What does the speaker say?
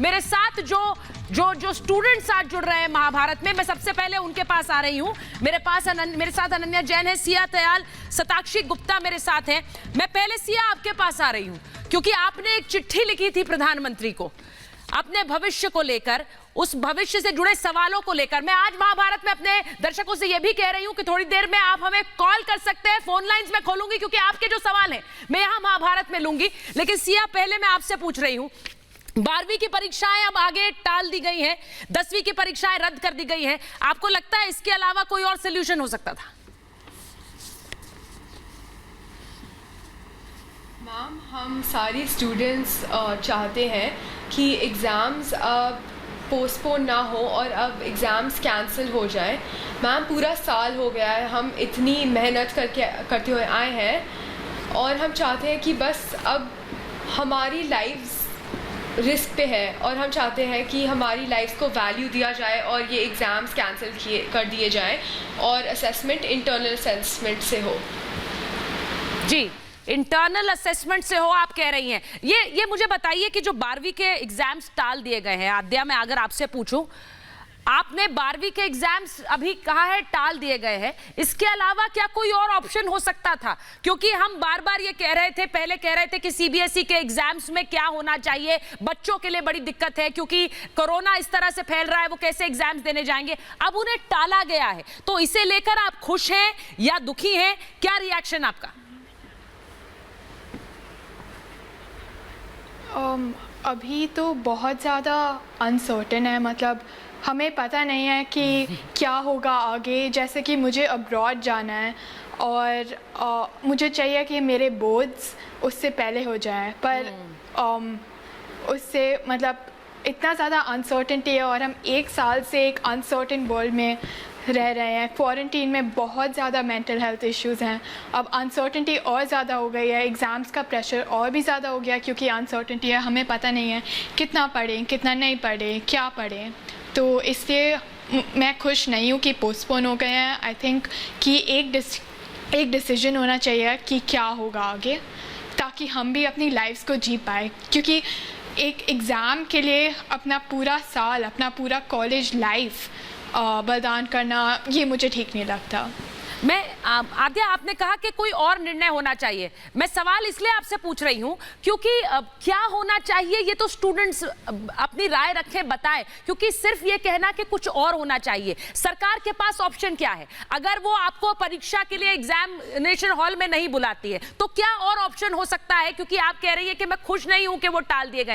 मेरे साथ जो स्टूडेंट्स आज जुड़ रहे हैं महाभारत में, मैं सबसे पहले उनके पास आ रही हूं। मेरे साथ अनन्या जैन है, सिया दयाल, शताक्षी गुप्ता मेरे साथ हैं। मैं पहले सिया आपके पास आ रही हूं क्योंकि आपने एक चिट्ठी लिखी थी प्रधानमंत्री को अपने भविष्य को लेकर, उस भविष्य से जुड़े सवालों को लेकर। मैं आज महाभारत में अपने दर्शकों से यह भी कह रही हूं कि थोड़ी देर में आप हमें कॉल कर सकते हैं, फोन लाइंस में खोलूंगी क्योंकि आपके जो सवाल हैं मैं यहां महाभारत में लूंगी। लेकिन सिया, पहले मैं आपसे पूछ रही हूं, 12वीं की परीक्षाएं अब आगे टाल दी गई हैं, 10वीं की परीक्षाएं रद्द कर दी गई हैं। आपको लगता है इसके अलावा कोई और सोल्यूशन हो सकता था? मैम, हम सारी स्टूडेंट्स चाहते हैं कि एग्ज़ाम्स पोस्टपोन ना हो और अब एग्ज़ाम्स कैंसिल हो जाए। मैम, पूरा साल हो गया है, हम इतनी मेहनत करते हुए आए हैं और हम चाहते हैं कि बस अब हमारी लाइफ्स रिस्क पे है और हम चाहते हैं कि हमारी लाइफ्स को वैल्यू दिया जाए और ये एग्ज़ाम्स कैंसिल कर दिए जाएं और असेसमेंट इंटरनल असेसमेंट से हो। जी, इंटरनल असेसमेंट से हो आप कह रही हैं। ये मुझे बताइए कि जो 12वीं के एग्जाम्स टाल दिए गए हैं, आद्या मैं अगर आपसे पूछूं, आपने 12वीं के एग्जाम्स अभी कहा है टाल दिए गए हैं, इसके अलावा क्या कोई और ऑप्शन हो सकता था? क्योंकि हम बार बार ये कह रहे थे, पहले कह रहे थे कि सीबीएसई के एग्जाम्स में क्या होना चाहिए, बच्चों के लिए बड़ी दिक्कत है क्योंकि कोरोना इस तरह से फैल रहा है, वो कैसे एग्जाम्स देने जाएंगे। अब उन्हें टाला गया है, तो इसे लेकर आप खुश हैं या दुखी हैं? क्या रिएक्शन आपका? अभी तो बहुत ज़्यादा अनसर्टेन है, मतलब हमें पता नहीं है कि क्या होगा आगे। जैसे कि मुझे अब्रॉड जाना है और मुझे चाहिए कि मेरे बोर्ड्स उससे पहले हो जाएं, पर उससे मतलब इतना ज़्यादा अनसर्टेनिटी है और हम एक साल से एक अनसर्टेन वर्ल्ड में रह रहे हैं। क्वारंटीन में बहुत ज़्यादा मेंटल हेल्थ इश्यूज़ हैं, अब अनसर्टेनिटी और ज़्यादा हो गई है, एग्ज़ाम्स का प्रेशर और भी ज़्यादा हो गया क्योंकि अनसर्टेनिटी है, हमें पता नहीं है कितना पढ़ें कितना नहीं पढ़ें, क्या पढ़ें। तो इसलिए मैं खुश नहीं हूँ कि पोस्टपोन हो गए हैं। आई थिंक कि एक डिसीजन होना चाहिए कि क्या होगा आगे, ताकि हम भी अपनी लाइफ्स को जी पाए, क्योंकि एक एग्ज़ाम के लिए अपना पूरा साल, अपना पूरा कॉलेज लाइफ बलिदान करना, ये मुझे ठीक नहीं लगता। आद्या, आपने कहा कि कोई और निर्णय होना चाहिए। मैं सवाल इसलिए आपसे पूछ रही हूं क्योंकि क्या होना चाहिए ये तो स्टूडेंट्स अपनी राय रखें, बताएं, क्योंकि सिर्फ ये कहना कि कुछ और होना चाहिए, सरकार के पास ऑप्शन क्या है? अगर वो आपको परीक्षा के लिए एग्जामिनेशन हॉल में नहीं बुलाती है तो क्या और ऑप्शन हो सकता है? क्योंकि आप कह रही है कि मैं खुश नहीं हूं कि वो टाल दिए गए।